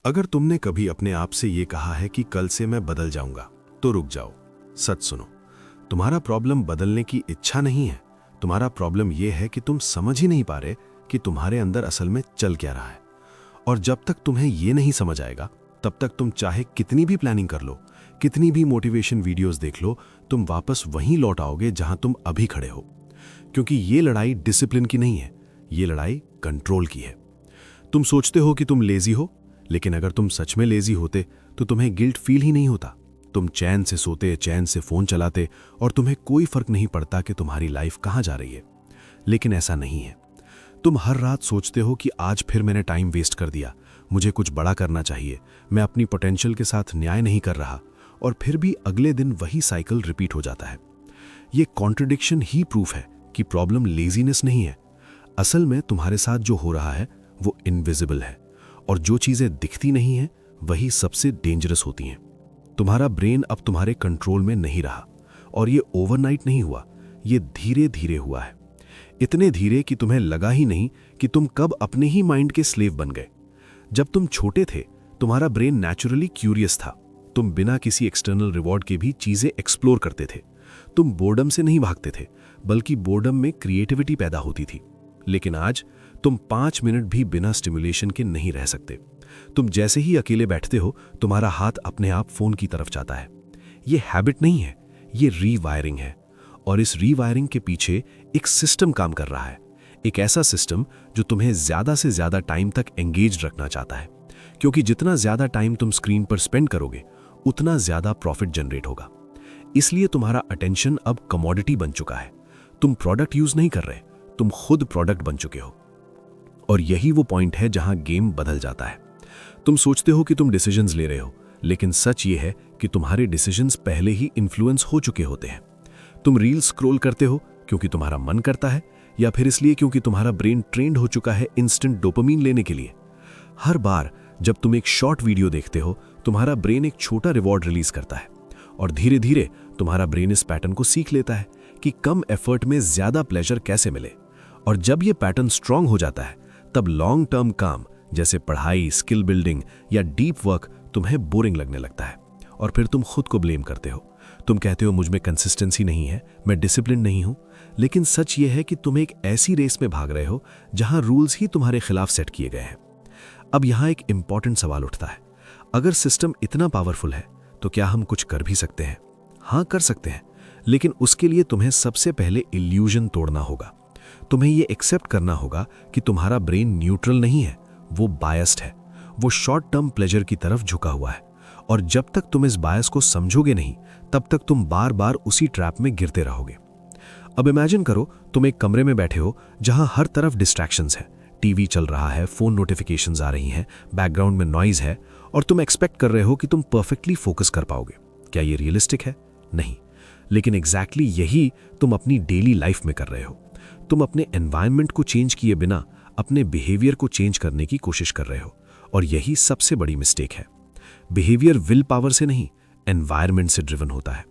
अगर तुमने कभी अपने आप से ये कहा है कि कल से मैं बदल जाऊंगा, तो रुक जाओ। सच सुनो, तुम्हारा प्रॉब्लम बदलने की इच्छा नहीं है। तुम्हारा प्रॉब्लम यह है कि तुम समझ ही नहीं पा रहे कि तुम्हारे अंदर असल में चल क्या रहा है। और जब तक तुम्हें यह नहीं समझ आएगा, तब तक तुम चाहे कितनी भी प्लानिंग कर लो, कितनी भी मोटिवेशन वीडियोस देख लो, तुम वापस वहीं लौट आओगे जहां तुम अभी खड़े हो। क्योंकि ये लड़ाई डिसिप्लिन की नहीं है, ये लड़ाई कंट्रोल की है। तुम सोचते हो कि तुम लेजी हो, लेकिन अगर तुम सच में लेजी होते तो तुम्हें गिल्ट फील ही नहीं होता। तुम चैन से सोते, चैन से फोन चलाते और तुम्हें कोई फर्क नहीं पड़ता कि तुम्हारी लाइफ कहां जा रही है। लेकिन ऐसा नहीं है। तुम हर रात सोचते हो कि आज फिर मैंने टाइम वेस्ट कर दिया, मुझे कुछ बड़ा करना चाहिए, मैं अपनी पोटेंशियल के साथ न्याय नहीं कर रहा, और फिर भी अगले दिन वही साइकिल रिपीट हो जाता है। ये कॉन्ट्रडिक्शन ही प्रूफ है कि प्रॉब्लम लेजीनेस नहीं है। असल में तुम्हारे साथ जो हो रहा है वो इनविजिबल है, और जो चीजें दिखती नहीं हैं वही सबसे डेंजरस होती हैं। तुम्हारा ब्रेन अब तुम्हारे कंट्रोल में नहीं रहा, और ये ओवरनाइट नहीं हुआ, ये धीरे धीरे हुआ है। इतने धीरे कि तुम्हें लगा ही नहीं कि तुम कब अपने ही माइंड के स्लेव बन गए। जब तुम छोटे थे, तुम्हारा ब्रेन नेचुरली क्यूरियस था। तुम बिना किसी एक्सटर्नल रिवॉर्ड के भी चीजें एक्सप्लोर करते थे। तुम बोर्डम से नहीं भागते थे, बल्कि बोर्डम में क्रिएटिविटी पैदा होती थी। लेकिन आज तुम 5 मिनट भी बिना स्टिमुलेशन के नहीं रह सकते। तुम जैसे ही अकेले बैठते हो, तुम्हारा हाथ अपने आप फोन की तरफ जाता है। ये हैबिट नहीं है, ये रीवायरिंग है। और इस रीवायरिंग के पीछे एक सिस्टम काम कर रहा है, एक ऐसा सिस्टम जो तुम्हें ज्यादा से ज्यादा टाइम तक एंगेज रखना चाहता है। क्योंकि जितना ज्यादा टाइम तुम स्क्रीन पर स्पेंड करोगे, उतना ज्यादा प्रॉफिट जनरेट होगा। इसलिए तुम्हारा अटेंशन अब कमोडिटी बन चुका है। तुम प्रोडक्ट यूज नहीं कर रहे, तुम खुद प्रोडक्ट बन चुके हो। और यही वो पॉइंट है जहां गेम बदल जाता है। तुम सोचते हो कि तुम डिसीजंस ले रहे हो, लेकिन सच ये है कि तुम्हारे डिसीजंस पहले ही इन्फ्लुएंस हो चुके होते हैं। तुम रील्स स्क्रॉल करते हो क्योंकि तुम्हारा मन करता है, या फिर इसलिए क्योंकि तुम्हारा ब्रेन ट्रेंड हो चुका है इंस्टेंट डोपामीन लेने के लिए। हर बार जब तुम एक शॉर्ट वीडियो देखते हो, तुम्हारा ब्रेन एक छोटा रिवॉर्ड रिलीज करता है, और धीरे धीरे तुम्हारा ब्रेन इस पैटर्न को सीख लेता है कि कम एफर्ट में ज्यादा प्लेजर कैसे मिले। और जब ये पैटर्न स्ट्रांग हो जाता है, तब लॉन्ग टर्म काम जैसे पढ़ाई, स्किल बिल्डिंग या डीप वर्क तुम्हें बोरिंग लगने लगता है, और फिर तुम खुद को ब्लेम करते हो। तुम कहते हो मुझ में कंसिस्टेंसी नहीं है, मैं डिसिप्लिन नहीं हूं। लेकिन सच यह है कि तुम एक ऐसी रेस में भाग रहे हो जहां रूल्स ही तुम्हारे खिलाफ सेट किए गए हैं। अब यहां एक इंपॉर्टेंट सवाल उठता है, अगर सिस्टम इतना पावरफुल है तो क्या हम कुछ कर भी सकते हैं? हाँ, कर सकते हैं, लेकिन उसके लिए तुम्हें सबसे पहले इल्यूजन तोड़ना होगा। तुम्हें यह एक्सेप्ट करना होगा कि तुम्हारा ब्रेन न्यूट्रल नहीं है, वो बायस्ड है, वो शॉर्ट टर्म प्लेजर की तरफ झुका हुआ है। और जब तक तुम इस बायस को समझोगे नहीं, तब तक तुम बार बार उसी ट्रैप में गिरते रहोगे। अब इमेजिन करो, तुम एक कमरे में बैठे हो जहां हर तरफ डिस्ट्रैक्शंस है। टीवी चल रहा है, फोन नोटिफिकेशंस आ रही हैं, बैकग्राउंड में नॉइज है, और तुम एक्सपेक्ट कर रहे हो कि तुम परफेक्टली फोकस कर पाओगे। क्या ये रियलिस्टिक है? नहीं। लेकिन एग्जैक्टली यही तुम अपनी डेली लाइफ में कर रहे हो। तुम अपने एनवायरनमेंट को चेंज किए बिना अपने बिहेवियर को चेंज करने की कोशिश कर रहे हो, और यही सबसे बड़ी मिस्टेक है। बिहेवियर विल पावर से नहीं, एनवायरनमेंट से ड्रिवन होता है।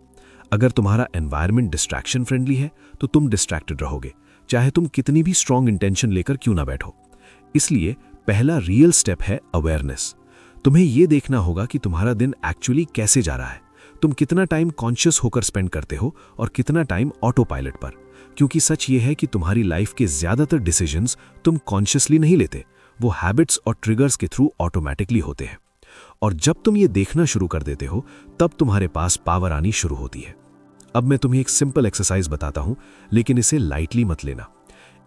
अगर तुम्हारा एनवायरनमेंट डिस्ट्रैक्शन फ्रेंडली है, तो तुम डिस्ट्रैक्टेड रहोगे, चाहे तुम कितनी भी स्ट्रांग इंटेंशन लेकर क्यों ना बैठो। इसलिए पहला रियल स्टेप है अवेयरनेस। तुम्हें यह देखना होगा कि तुम्हारा दिन एक्चुअली कैसे जा रहा है। तुम कितना टाइम कॉन्शियस होकर स्पेंड करते हो और कितना टाइम ऑटो पायलट पर। क्योंकि सच ये है कि तुम्हारी लाइफ के ज्यादातर डिसीजंस तुम कॉन्शियसली नहीं लेते, वो हैबिट्स और ट्रिगर्स के थ्रू ऑटोमेटिकली होते हैं। और जब तुम ये देखना शुरू कर देते हो, तब तुम्हारे पास पावर आनी शुरू होती है। अब मैं तुम्हें एक सिंपल एक्सरसाइज बताता हूं, लेकिन इसे लाइटली मत लेना।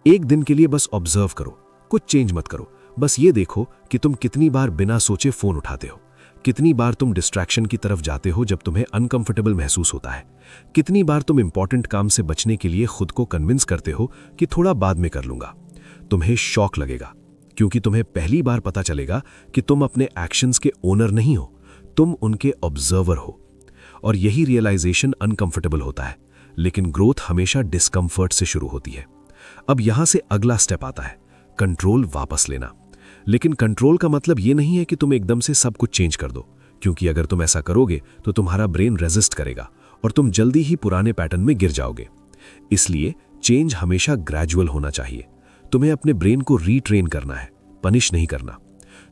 एक दिन के लिए बस ऑब्जर्व करो, कुछ चेंज मत करो। बस ये देखो कि तुम कितनी बार बिना सोचे फोन उठाते हो, कितनी बार तुम डिस्ट्रैक्शन की तरफ जाते हो जब तुम्हें अनकंफर्टेबल महसूस होता है, कितनी बार तुम इंपॉर्टेंट काम से बचने के लिए खुद को कन्विंस करते हो कि थोड़ा बाद में कर लूंगा। तुम्हें शॉक लगेगा, क्योंकि तुम्हें पहली बार पता चलेगा कि तुम अपने एक्शंस के ओनर नहीं हो, तुम उनके ऑब्जर्वर हो। और यही रियलाइजेशन अनकंफर्टेबल होता है, लेकिन ग्रोथ हमेशा डिस्कंफर्ट से शुरू होती है। अब यहां से अगला स्टेप आता है, कंट्रोल वापस लेना। लेकिन कंट्रोल का मतलब यह नहीं है कि तुम एकदम से सब कुछ चेंज कर दो, क्योंकि अगर तुम ऐसा करोगे तो तुम्हारा ब्रेन रेजिस्ट करेगा और तुम जल्दी ही पुराने पैटर्न में गिर जाओगे। इसलिए चेंज हमेशा ग्रेजुअल होना चाहिए। तुम्हें अपने ब्रेन को रीट्रेन करना है, पनिश नहीं करना।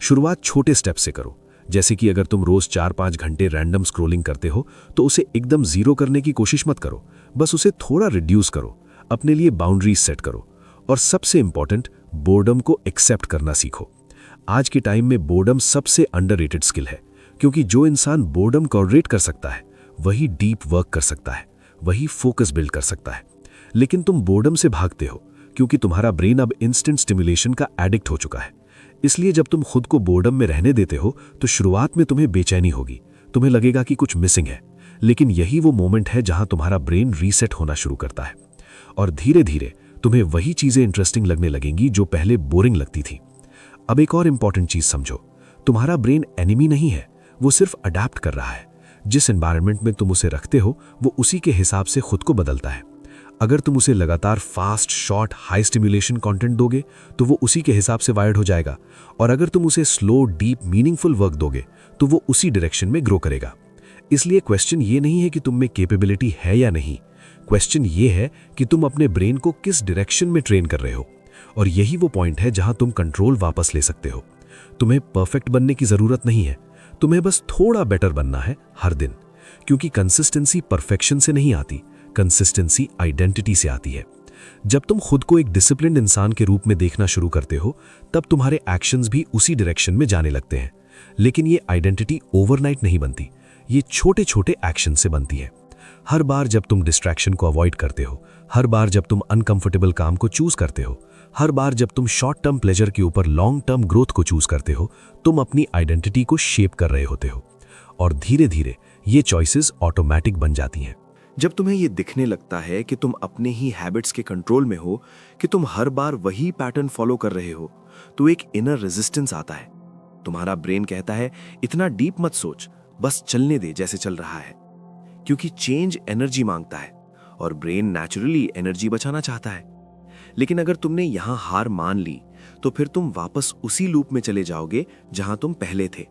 शुरुआत छोटे स्टेप से करो। जैसे कि अगर तुम रोज 4-5 घंटे रैंडम स्क्रोलिंग करते हो तो उसे एकदम जीरो करने की कोशिश मत करो, बस उसे थोड़ा रिड्यूस करो। अपने लिए बाउंड्रीज सेट करो। और सबसे इंपॉर्टेंट, बोर्डम को एक्सेप्ट करना सीखो। आज के टाइम में बोर्डम सबसे अंडररेटेड स्किल है, क्योंकि जो इंसान बोर्डम टॉलरेट कर सकता है वही डीप वर्क कर सकता है, वही फोकस बिल्ड कर सकता है। लेकिन तुम बोर्डम से भागते हो क्योंकि तुम्हारा ब्रेन अब इंस्टेंट स्टिमुलेशन का एडिक्ट हो चुका है। इसलिए जब तुम खुद को बोर्डम में रहने देते हो तो शुरुआत में तुम्हें बेचैनी होगी, तुम्हें लगेगा कि कुछ मिसिंग है। लेकिन यही वो मोमेंट है जहां तुम्हारा ब्रेन रीसेट होना शुरू करता है और धीरे धीरे तुम्हें वही चीजें इंटरेस्टिंग लगने लगेंगी जो पहले बोरिंग लगती थी। अब एक और इंपॉर्टेंट चीज समझो, तुम्हारा ब्रेन एनिमी नहीं है, वो सिर्फ अडैप्ट कर रहा है। जिस एनवायरनमेंट में तुम उसे रखते हो वो उसी के हिसाब से खुद को बदलता है। अगर तुम उसे लगातार fast, short, high stimulation content दोगे तो वो उसी के हिसाब से वायर्ड हो जाएगा, और अगर तुम उसे स्लो, डीप, मीनिंगफुल वर्क दोगे तो वो उसी डायरेक्शन में ग्रो करेगा। इसलिए क्वेश्चन ये नहीं है कि तुम में कैपेबिलिटी है या नहीं, क्वेश्चन ये है कि तुम अपने ब्रेन को किस डायरेक्शन में ट्रेन कर रहे हो। और यही वो पॉइंट है जहां तुम कंट्रोल वापस ले सकते हो। तुम्हें परफेक्ट बनने की जरूरत नहीं है, तुम्हें बस थोड़ा बेटर बनना है हर दिन। क्योंकि कंसिस्टेंसी परफेक्शन से नहीं आती, कंसिस्टेंसी आइडेंटिटी से आती है। जब तुम खुद को एक डिसिप्लिन्ड इंसान के रूप में देखना शुरू करते हो तब तुम्हारे एक्शंस भी उसी डायरेक्शन में जाने लगते हैं। लेकिन ये आइडेंटिटी ओवरनाइट नहीं बनती, ये छोटे छोटे एक्शन से बनती है। हर बार जब तुम डिस्ट्रैक्शन को अवॉइड करते हो, हर बार जब तुम अनकंफर्टेबल काम को चूज करते हो, हर बार जब तुम शॉर्ट टर्म प्लेजर के ऊपर लॉन्ग टर्म ग्रोथ को चूज करते हो, तुम अपनी आइडेंटिटी को शेप कर रहे होते हो। और धीरे धीरे ये चॉइसेस ऑटोमेटिक बन जाती हैं। जब तुम्हें ये दिखने लगता है कि तुम अपने ही हैबिट्स के कंट्रोल में हो, कि तुम हर बार वही पैटर्न फॉलो कर रहे हो, तो एक इनर रेजिस्टेंस आता है। तुम्हारा ब्रेन कहता है इतना डीप मत सोच, बस चलने दे जैसे चल रहा है। क्योंकि चेंज एनर्जी मांगता है और ब्रेन नेचुरली एनर्जी बचाना चाहता है। लेकिन अगर तुमने यहां हार मान ली तो फिर तुम वापस उसी लूप में चले जाओगे जहां तुम पहले थे।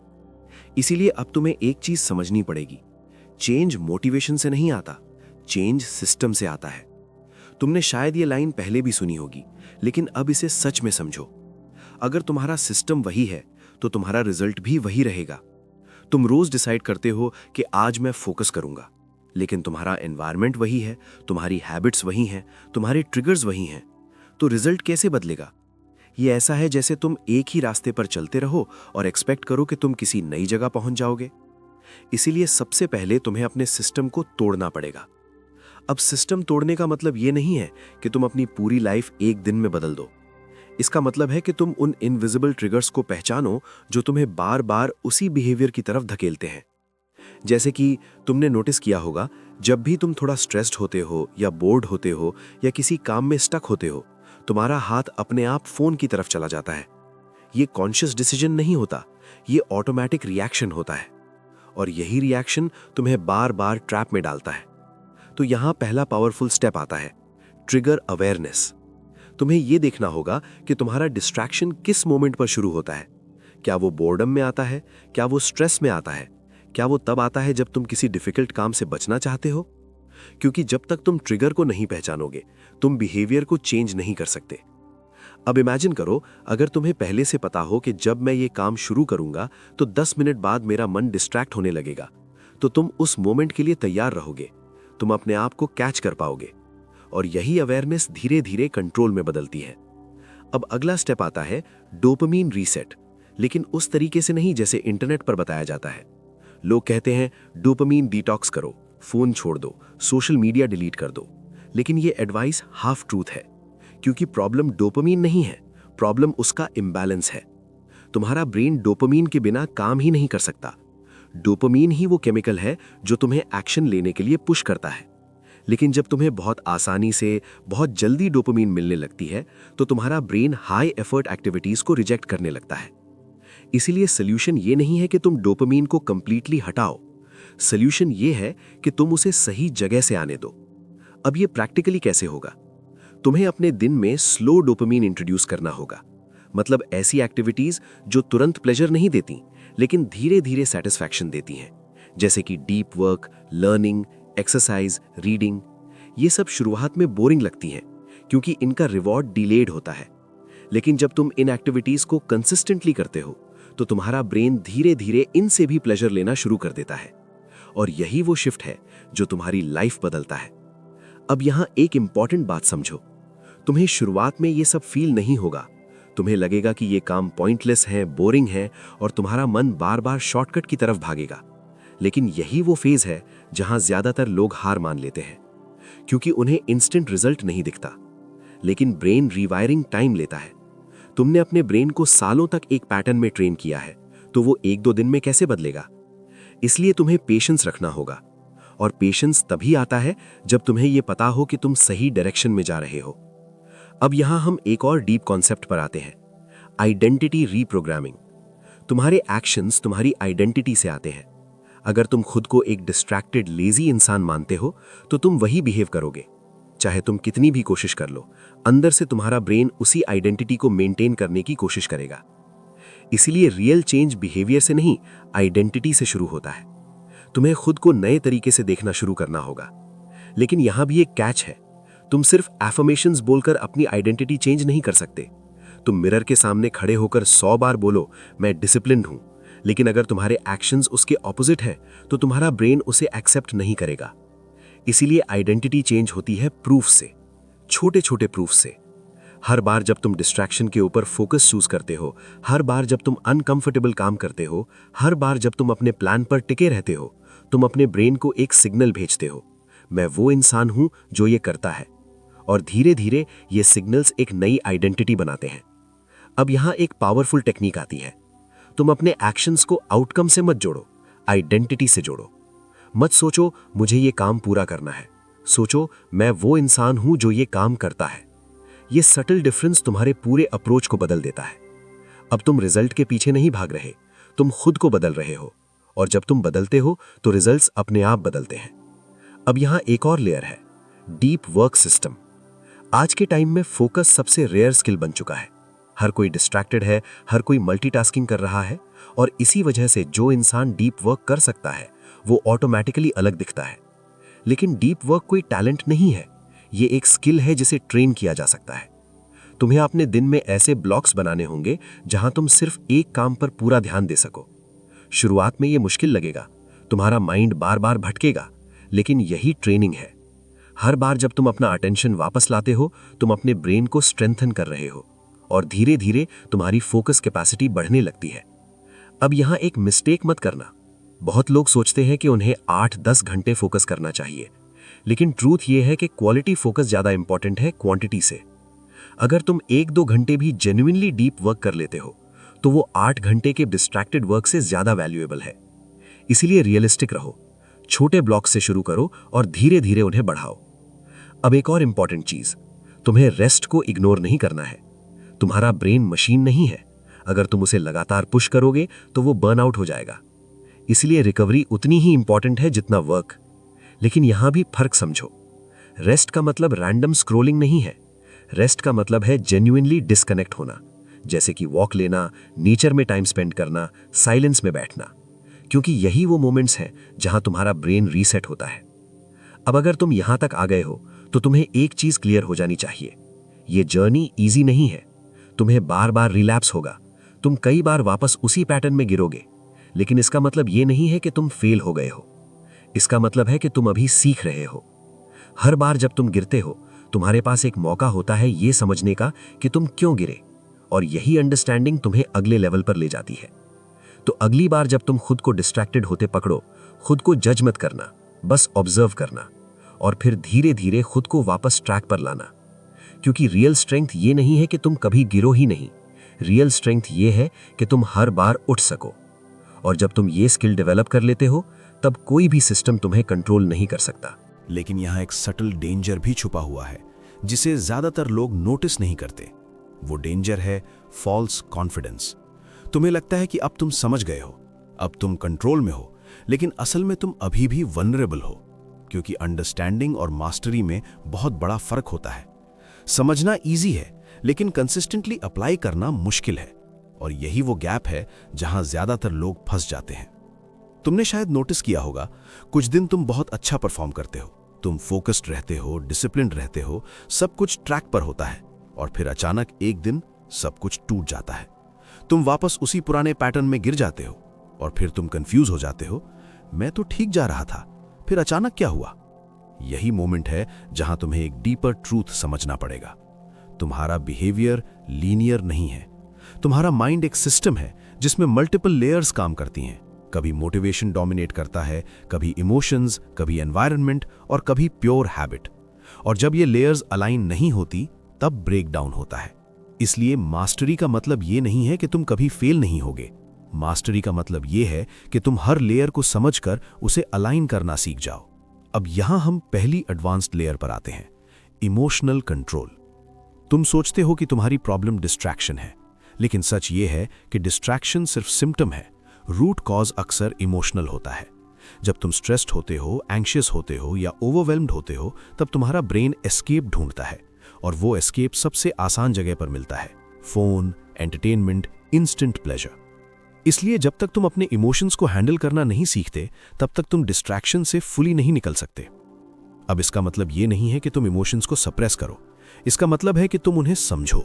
इसीलिए अब तुम्हें एक चीज समझनी पड़ेगी, चेंज मोटिवेशन से नहीं आता, चेंज सिस्टम से आता है। तुमने शायद ये लाइन पहले भी सुनी होगी, लेकिन अब इसे सच में समझो। अगर तुम्हारा सिस्टम वही है तो तुम्हारा रिजल्ट भी वही रहेगा। तुम रोज डिसाइड करते हो कि आज मैं फोकस करूंगा, लेकिन तुम्हारा एनवायरनमेंट वही है, तुम्हारी हैबिट्स वही हैं, तुम्हारे ट्रिगर्स वही हैं, तो रिजल्ट कैसे बदलेगा? ये ऐसा है जैसे तुम एक ही रास्ते पर चलते रहो और एक्सपेक्ट करो कि तुम किसी नई जगह पहुंच जाओगे। इसीलिए सबसे पहले तुम्हें अपने सिस्टम को तोड़ना पड़ेगा। अब सिस्टम तोड़ने का मतलब ये नहीं है कि तुम अपनी पूरी लाइफ एक दिन में बदल दो। इसका मतलब है कि तुम उन इनविजिबल ट्रिगर्स को पहचानो जो तुम्हें बार बार उसी बिहेवियर की तरफ धकेलते हैं। जैसे कि तुमने नोटिस किया होगा, जब भी तुम थोड़ा स्ट्रेस्ड होते हो या बोर्ड होते हो या किसी काम में स्टक होते हो, तुम्हारा हाथ अपने आप फोन की तरफ चला जाता है। ये कॉन्शियस डिसीजन नहीं होता, ये ऑटोमेटिक रिएक्शन होता है। और यही रिएक्शन तुम्हें बार बार ट्रैप में डालता है। तो यहां पहला पावरफुल स्टेप आता है, ट्रिगर अवेयरनेस। तुम्हें यह देखना होगा कि तुम्हारा डिस्ट्रैक्शन किस मोमेंट पर शुरू होता है। क्या वो बोर्डम में आता है? क्या वो स्ट्रेस में आता है? क्या वो तब आता है जब तुम किसी डिफिकल्ट काम से बचना चाहते हो? क्योंकि जब तक तुम ट्रिगर को नहीं पहचानोगे, तुम बिहेवियर को चेंज नहीं कर सकते। अब इमेजिन करो, अगर तुम्हें पहले से पता हो कि जब मैं ये काम शुरू करूंगा तो 10 मिनट बाद मेरा मन डिस्ट्रैक्ट होने लगेगा, तो तुम उस मोमेंट के लिए तैयार रहोगे, तुम अपने आप को कैच कर पाओगे। और यही अवेयरनेस धीरे धीरे कंट्रोल में बदलती है। अब अगला स्टेप आता है डोपामीन रीसेट, लेकिन उस तरीके से नहीं जैसे इंटरनेट पर बताया जाता है। लोग कहते हैं डोपामीन डिटॉक्स करो, फोन छोड़ दो, सोशल मीडिया डिलीट कर दो। लेकिन ये एडवाइस हाफ ट्रूथ है, क्योंकि प्रॉब्लम डोपामीन नहीं है, प्रॉब्लम उसका इम्बैलेंस है। तुम्हारा ब्रेन डोपामीन के बिना काम ही नहीं कर सकता। डोपामीन ही वो केमिकल है जो तुम्हें एक्शन लेने के लिए पुश करता है। लेकिन जब तुम्हें बहुत आसानी से, बहुत जल्दी डोपामीन मिलने लगती है, तो तुम्हारा ब्रेन हाई एफर्ट एक्टिविटीज को रिजेक्ट करने लगता है। इसीलिए सोल्यूशन ये नहीं है कि तुम डोपामीन को कंप्लीटली हटाओ, सोल्यूशन ये है कि तुम उसे सही जगह से आने दो। अब ये प्रैक्टिकली कैसे होगा? तुम्हें अपने दिन में स्लो डोपामीन इंट्रोड्यूस करना होगा। मतलब ऐसी एक्टिविटीज जो तुरंत प्लेजर नहीं देती, लेकिन धीरे धीरे सेटिस्फैक्शन देती हैं, जैसे कि deep work, learning, exercise, reading. ये सब शुरुआत में बोरिंग लगती हैं क्योंकि इनका रिवॉर्ड डिलेड होता है। लेकिन जब तुम इन एक्टिविटीज को कंसिस्टेंटली करते हो तो तुम्हारा ब्रेन धीरे धीरे इनसे भी प्लेजर लेना शुरू कर देता है। और यही वो शिफ्ट है जो तुम्हारी लाइफ बदलता है। अब यहां एक इंपॉर्टेंट बात समझो, तुम्हें शुरुआत में ये सब फील नहीं होगा। तुम्हें लगेगा कि ये काम पॉइंटलेस है, बोरिंग है, और तुम्हारा मन बार बार शॉर्टकट की तरफ भागेगा। लेकिन यही वो फेज है जहां ज्यादातर लोग हार मान लेते हैं, क्योंकि उन्हें इंस्टेंट रिजल्ट नहीं दिखता। लेकिन ब्रेन रीवायरिंग टाइम लेता है। तुमने अपने ब्रेन को सालों तक एक पैटर्न में ट्रेन किया है, तो वो एक दो दिन में कैसे बदलेगा? इसलिए तुम्हें पेशेंस रखना होगा। और पेशेंस तभी आता है जब तुम्हें यह पता हो कि तुम सही डायरेक्शन में जा रहे हो। अब यहां हम एक और डीप कॉन्सेप्ट पर आते हैं, आइडेंटिटी रीप्रोग्रामिंग। तुम्हारे एक्शंस तुम्हारी आइडेंटिटी से आते हैं। अगर तुम खुद को एक डिस्ट्रैक्टेड, लेजी इंसान मानते हो, तो तुम वही बिहेव करोगे। चाहे तुम कितनी भी कोशिश कर लो, अंदर से तुम्हारा ब्रेन उसी आइडेंटिटी को मेंटेन करने की कोशिश करेगा। इसीलिए रियल चेंज बिहेवियर से नहीं, आइडेंटिटी से शुरू होता है। तुम्हें खुद को नए तरीके से देखना शुरू करना होगा। लेकिन यहां भी एक कैच है, तुम सिर्फ एफर्मेशंस बोलकर अपनी आइडेंटिटी चेंज नहीं कर सकते। तुम मिरर के सामने खड़े होकर 100 बार बोलो, मैं डिसिप्लिन्ड हूं, लेकिन अगर तुम्हारे एक्शंस उसके ऑपोजिट हैं, तो तुम्हारा ब्रेन उसे एक्सेप्ट नहीं करेगा। इसीलिए आइडेंटिटी चेंज होती है प्रूफ से, छोटे छोटे प्रूफ से। हर बार जब तुम डिस्ट्रैक्शन के ऊपर फोकस चूज करते हो, हर बार जब तुम अनकंफर्टेबल काम करते हो, हर बार जब तुम अपने प्लान पर टिके रहते हो, तुम अपने ब्रेन को एक सिग्नल भेजते हो, मैं वो इंसान हूं जो ये करता है। और धीरे धीरे ये सिग्नल्स एक नई आइडेंटिटी बनाते हैं। अब यहां एक पावरफुल टेक्निक आती है। तुम अपने एक्शंस को आउटकम से मत जोड़ो, आइडेंटिटी से जोड़ो। मत सोचो मुझे ये काम पूरा करना है, सोचो मैं वो इंसान हूं जो ये काम करता है। ये सटल डिफरेंस तुम्हारे पूरे अप्रोच को बदल देता है। अब तुम रिजल्ट के पीछे नहीं भाग रहे, तुम खुद को बदल रहे हो। और जब तुम बदलते हो तो रिजल्ट्स अपने आप बदलते हैं। अब यहां एक और लेयर है, डीप वर्क सिस्टम। आज के टाइम में फोकस सबसे रेयर स्किल बन चुका है। हर कोई डिस्ट्रैक्टेड है, हर कोई मल्टीटास्किंग कर रहा है, और इसी वजह से जो इंसान डीप वर्क कर सकता है वो ऑटोमेटिकली अलग दिखता है। लेकिन डीप वर्क कोई टैलेंट नहीं है, ये एक स्किल है जिसे ट्रेन किया जा सकता है। तुम्हें अपने दिन में ऐसे ब्लॉक्स बनाने होंगे जहां तुम सिर्फ एक काम पर पूरा ध्यान दे सको। शुरुआत में ये मुश्किल लगेगा, तुम्हारा माइंड बार बार भटकेगा, लेकिन यही ट्रेनिंग है। हर बार जब तुम अपना अटेंशन वापस लाते हो, तुम अपने ब्रेन को स्ट्रेंथन कर रहे हो, और धीरे धीरे तुम्हारी फोकस कैपेसिटी बढ़ने लगती है। अब यहां एक मिस्टेक मत करना। बहुत लोग सोचते हैं कि उन्हें 8-10 घंटे फोकस करना चाहिए, लेकिन ट्रूथ ये है कि क्वालिटी फोकस ज्यादा इंपॉर्टेंट है क्वांटिटी से। अगर तुम 1-2 घंटे भी जेन्युइनली डीप वर्क कर लेते हो, तो वो 8 घंटे के डिस्ट्रैक्टेड वर्क से ज्यादा वैल्यूएबल है। इसीलिए रियलिस्टिक रहो, छोटे ब्लॉक से शुरू करो और धीरे धीरे उन्हें बढ़ाओ। अब एक और इंपॉर्टेंट चीज, तुम्हें रेस्ट को इग्नोर नहीं करना है। तुम्हारा ब्रेन मशीन नहीं है, अगर तुम उसे लगातार पुश करोगे तो वो बर्नआउट हो जाएगा। इसलिए रिकवरी उतनी ही इंपॉर्टेंट है जितना वर्क। लेकिन यहां भी फर्क समझो, रेस्ट का मतलब रैंडम स्क्रोलिंग नहीं है। रेस्ट का मतलब है जेन्युइनली डिस्कनेक्ट होना, जैसे कि वॉक लेना, नेचर में टाइम स्पेंड करना, साइलेंस में बैठना, क्योंकि यही वो मोमेंट्स हैं जहां तुम्हारा ब्रेन रीसेट होता है। अब अगर तुम यहां तक आ गए हो तो तुम्हें एक चीज क्लियर हो जानी चाहिए, ये जर्नी इजी नहीं है। तुम्हें बार बार रिलैप्स होगा, तुम कई बार वापस उसी पैटर्न में गिरोगे, लेकिन इसका मतलब ये नहीं है कि तुम फेल हो गए हो। इसका मतलब है कि तुम अभी सीख रहे हो। हर बार जब तुम गिरते हो, तुम्हारे पास एक मौका होता है ये समझने का कि तुम क्यों गिरे, और यही अंडरस्टैंडिंग तुम्हें अगले लेवल पर ले जाती है। तो अगली बार जब तुम खुद को डिस्ट्रैक्टेड होते पकड़ो, खुद को जज मत करना, बस ऑब्जर्व करना, और फिर धीरे धीरे खुद को वापस ट्रैक पर लाना। क्योंकि रियल स्ट्रेंथ ये नहीं है कि तुम कभी गिरो ही नहीं, रियल स्ट्रेंथ ये है कि तुम हर बार उठ सको। और जब तुम ये स्किल डेवलप कर लेते हो, तब कोई भी सिस्टम तुम्हें कंट्रोल नहीं कर सकता। लेकिन यहाँ एक सटल डेंजर भी छुपा हुआ है, जिसे ज्यादातर लोग नोटिस नहीं करते। वो डेंजर है फॉल्स कॉन्फिडेंस। तुम्हें लगता है कि अब तुम समझ गए हो, अब तुम कंट्रोल में हो, लेकिन असल में तुम अभी भी वल्नरेबल हो, क्योंकि अंडरस्टैंडिंग और मास्टरी में बहुत बड़ा फर्क होता है। समझना इजी है, लेकिन कंसिस्टेंटली अप्लाई करना मुश्किल है, और यही वो गैप है जहां ज्यादातर लोग फंस जाते हैं। तुमने शायद नोटिस किया होगा, कुछ दिन तुम बहुत अच्छा परफॉर्म करते हो, तुम फोकस्ड रहते हो, डिसिप्लिन्ड रहते हो, सब कुछ ट्रैक पर होता है, और फिर अचानक एक दिन सब कुछ टूट जाता है। तुम वापस उसी पुराने पैटर्न में गिर जाते हो और फिर तुम कंफ्यूज हो जाते हो, मैं तो ठीक जा रहा था, फिर अचानक क्या हुआ। यही मोमेंट है जहां तुम्हें एक डीपर ट्रूथ समझना पड़ेगा। तुम्हारा बिहेवियर लीनियर नहीं है। तुम्हारा माइंड एक सिस्टम है जिसमें मल्टीपल लेयर्स काम करती हैं। कभी मोटिवेशन डोमिनेट करता है, कभी इमोशंस, कभी एनवायरनमेंट और कभी प्योर हैबिट। और जब ये लेयर्स अलाइन नहीं होती तब ब्रेक डाउन होता है। इसलिए मास्टरी का मतलब ये नहीं है कि तुम कभी फेल नहीं होगे। मास्टरी का मतलब ये है कि तुम हर लेयर को समझकर उसे अलाइन करना सीख जाओ। अब यहां हम पहली एडवांस्ड लेयर पर आते हैं, इमोशनल कंट्रोल। तुम सोचते हो कि तुम्हारी प्रॉब्लम डिस्ट्रैक्शन है, लेकिन सच ये है कि डिस्ट्रैक्शन सिर्फ सिम्टम है, रूट कॉज अक्सर इमोशनल होता है। जब तुम स्ट्रेस्ड होते हो, एंग्शियस होते हो या ओवरवेल्म्ड होते हो, तब तुम्हारा ब्रेन एस्केप ढूंढता है, और वो एस्केप सबसे आसान जगह पर मिलता है, फोन, एंटरटेनमेंट, इंस्टेंट प्लेजर। इसलिए जब तक तुम अपने इमोशंस को हैंडल करना नहीं सीखते, तब तक तुम डिस्ट्रैक्शन से फुली नहीं निकल सकते। अब इसका मतलब ये नहीं है कि तुम इमोशंस को सप्रेस करो, इसका मतलब है कि तुम उन्हें समझो।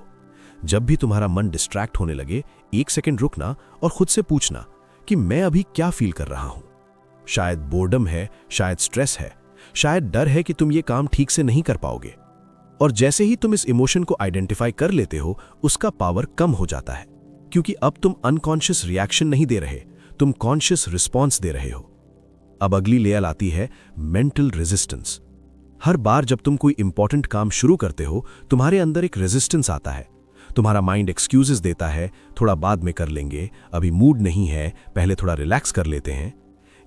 जब भी तुम्हारा मन डिस्ट्रैक्ट होने लगे, एक सेकंड रुकना और खुद से पूछना कि मैं अभी क्या फील कर रहा हूं। शायद बोर्डम है, शायद स्ट्रेस है, शायद डर है कि तुम ये काम ठीक से नहीं कर पाओगे। और जैसे ही तुम इस इमोशन को आइडेंटिफाई कर लेते हो, उसका पावर कम हो जाता है, क्योंकि अब तुम अनकॉन्शियस रिएक्शन नहीं दे रहे, तुम कॉन्शियस रिस्पॉन्स दे रहे हो। अब अगली लेयर आती है मेंटल रेजिस्टेंस। हर बार जब तुम कोई इंपॉर्टेंट काम शुरू करते हो, तुम्हारे अंदर एक रेजिस्टेंस आता है। तुम्हारा माइंड एक्सक्यूजेस देता है, थोड़ा बाद में कर लेंगे, अभी मूड नहीं है, पहले थोड़ा रिलैक्स कर लेते हैं।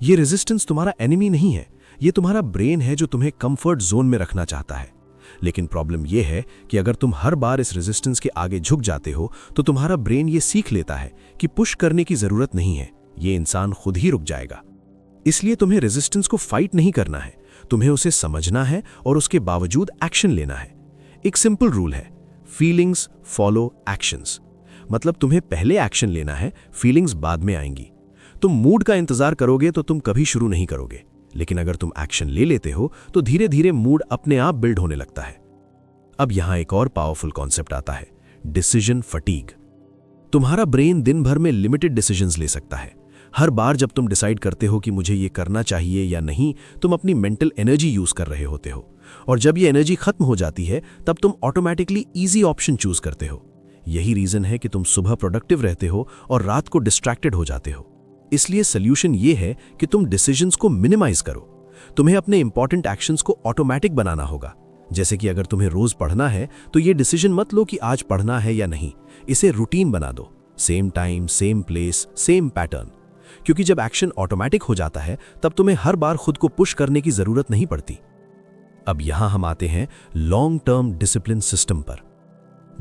ये रेजिस्टेंस तुम्हारा एनिमी नहीं है, ये तुम्हारा ब्रेन है जो तुम्हें कंफर्ट जोन में रखना चाहता है। लेकिन प्रॉब्लम यह है कि अगर तुम हर बार इस रेजिस्टेंस के आगे झुक जाते हो, तो तुम्हारा ब्रेन ये सीख लेता है कि पुश करने की जरूरत नहीं है, ये इंसान खुद ही रुक जाएगा। इसलिए तुम्हें रेजिस्टेंस को फाइट नहीं करना है, तुम्हें उसे समझना है और उसके बावजूद एक्शन लेना है। एक सिंपल रूल है, फीलिंग्स फॉलो एक्शंस। मतलब तुम्हें पहले एक्शन लेना है, फीलिंग्स बाद में आएंगी। तुम मूड का इंतजार करोगे तो तुम कभी शुरू नहीं करोगे, लेकिन अगर तुम एक्शन ले लेते हो तो धीरे धीरे मूड अपने आप बिल्ड होने लगता है। अब यहां एक और पावरफुल कॉन्सेप्ट आता है, डिसीजन फटीग। तुम्हारा ब्रेन दिन भर में लिमिटेड डिसीजंस ले सकता है। हर बार जब तुम डिसाइड करते हो कि मुझे ये करना चाहिए या नहीं, तुम अपनी मेंटल एनर्जी यूज कर रहे होते हो, और जब ये एनर्जी खत्म हो जाती है तब तुम ऑटोमेटिकली इजी ऑप्शन चूज करते हो। यही रीजन है कि तुम सुबह प्रोडक्टिव रहते हो और रात को डिस्ट्रैक्टेड हो जाते हो। इसलिए सोल्यूशन ये है कि तुम डिसीजंस को मिनिमाइज करो। तुम्हें अपने इंपॉर्टेंट एक्शंस को ऑटोमेटिक बनाना होगा। जैसे कि अगर तुम्हें रोज पढ़ना है तो ये डिसीजन मत लो कि आज पढ़ना है या नहीं, इसे रूटीन बना दो, same time, same place, same pattern. क्योंकि जब एक्शन ऑटोमेटिक हो जाता है तब तुम्हें हर बार खुद को पुश करने की जरूरत नहीं पड़ती। अब यहां हम आते हैं लॉन्ग टर्म डिसिप्लिन सिस्टम पर।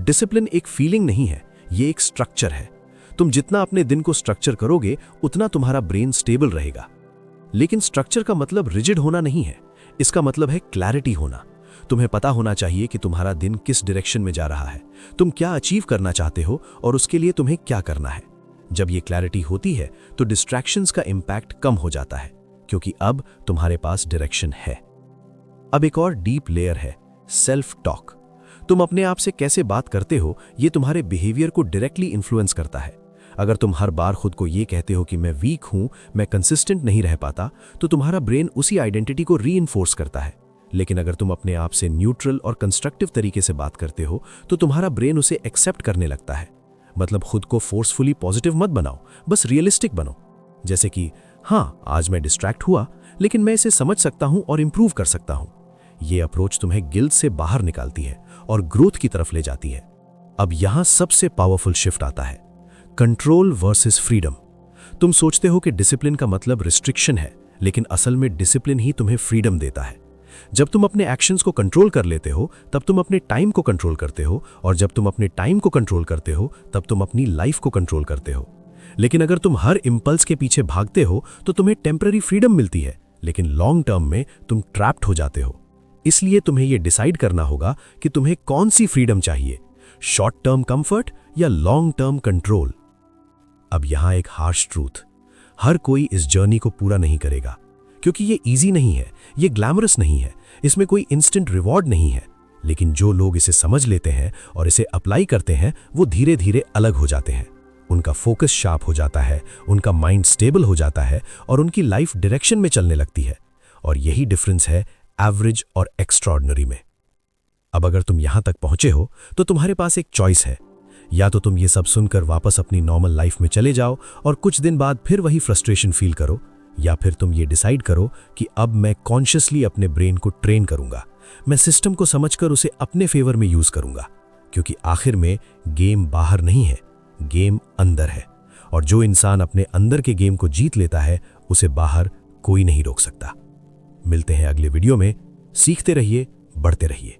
डिसिप्लिन एक फीलिंग नहीं है, ये एक स्ट्रक्चर है। तुम जितना अपने दिन को स्ट्रक्चर करोगे, उतना तुम्हारा ब्रेन स्टेबल रहेगा। लेकिन स्ट्रक्चर का मतलब रिजिड होना नहीं है, इसका मतलब है क्लैरिटी होना। तुम्हें पता होना चाहिए कि तुम्हारा दिन किस डायरेक्शन में जा रहा है, तुम क्या अचीव करना चाहते हो और उसके लिए तुम्हें क्या करना है। जब ये क्लैरिटी होती है तो डिस्ट्रैक्शंस का इंपैक्ट कम हो जाता है, क्योंकि अब तुम्हारे पास डायरेक्शन है। अब एक और डीप लेयर है, सेल्फ टॉक। तुम अपने आप से कैसे बात करते हो, ये तुम्हारे बिहेवियर को डायरेक्टली इन्फ्लुएंस करता है। अगर तुम हर बार खुद को ये कहते हो कि मैं वीक हूं, मैं कंसिस्टेंट नहीं रह पाता, तो तुम्हारा ब्रेन उसी आइडेंटिटी को रीइंफोर्स करता है। लेकिन अगर तुम अपने आप से न्यूट्रल और कंस्ट्रक्टिव तरीके से बात करते हो, तो तुम्हारा ब्रेन उसे एक्सेप्ट करने लगता है। मतलब खुद को फोर्सफुली पॉजिटिव मत बनाओ, बस रियलिस्टिक बनो। जैसे कि हाँ, आज मैं डिस्ट्रैक्ट हुआ, लेकिन मैं इसे समझ सकता हूं और इंप्रूव कर सकता हूं। ये अप्रोच तुम्हें गिल्ट से बाहर निकालती है और ग्रोथ की तरफ ले जाती है। अब यहां सबसे पावरफुल शिफ्ट आता है, कंट्रोल वर्सेस फ्रीडम। तुम सोचते हो कि डिसिप्लिन का मतलब रिस्ट्रिक्शन है, लेकिन असल में डिसिप्लिन ही तुम्हें फ्रीडम देता है। जब तुम अपने एक्शंस को कंट्रोल कर लेते हो, तब तुम अपने टाइम को कंट्रोल करते हो, और जब तुम अपने टाइम को कंट्रोल करते हो, तब तुम अपनी लाइफ को कंट्रोल करते हो। लेकिन अगर तुम हर इंपल्स के पीछे भागते हो, तो तुम्हें टेम्पररी फ्रीडम मिलती है, लेकिन लॉन्ग टर्म में तुम ट्रैप्ड हो जाते हो। इसलिए तुम्हें यह डिसाइड करना होगा कि तुम्हें कौन सी फ्रीडम चाहिए, शॉर्ट टर्म कंफर्ट या लॉन्ग टर्म कंट्रोल। अब यहां एक हार्श ट्रूथ, हर कोई इस जर्नी को पूरा नहीं करेगा, क्योंकि ये इजी नहीं है, ये ग्लैमरस नहीं है, इसमें कोई इंस्टेंट रिवॉर्ड नहीं है। लेकिन जो लोग इसे समझ लेते हैं और इसे अप्लाई करते हैं, वो धीरे धीरे अलग हो जाते हैं। उनका फोकस शार्प हो जाता है, उनका माइंड स्टेबल हो जाता है और उनकी लाइफ डायरेक्शन में चलने लगती है। और यही डिफरेंस है एवरेज और एक्स्ट्रॉर्डिनरी में। अब अगर तुम यहां तक पहुंचे हो तो तुम्हारे पास एक चॉइस है। या तो तुम ये सब सुनकर वापस अपनी नॉर्मल लाइफ में चले जाओ और कुछ दिन बाद फिर वही फ्रस्ट्रेशन फील करो, या फिर तुम ये डिसाइड करो कि अब मैं कॉन्शियसली अपने ब्रेन को ट्रेन करूंगा, मैं सिस्टम को समझकर उसे अपने फेवर में यूज करूंगा। क्योंकि आखिर में गेम बाहर नहीं है, गेम अंदर है। और जो इंसान अपने अंदर के गेम को जीत लेता है उसे बाहर कोई नहीं रोक सकता। मिलते हैं अगले वीडियो में। सीखते रहिए, बढ़ते रहिए।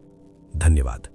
धन्यवाद।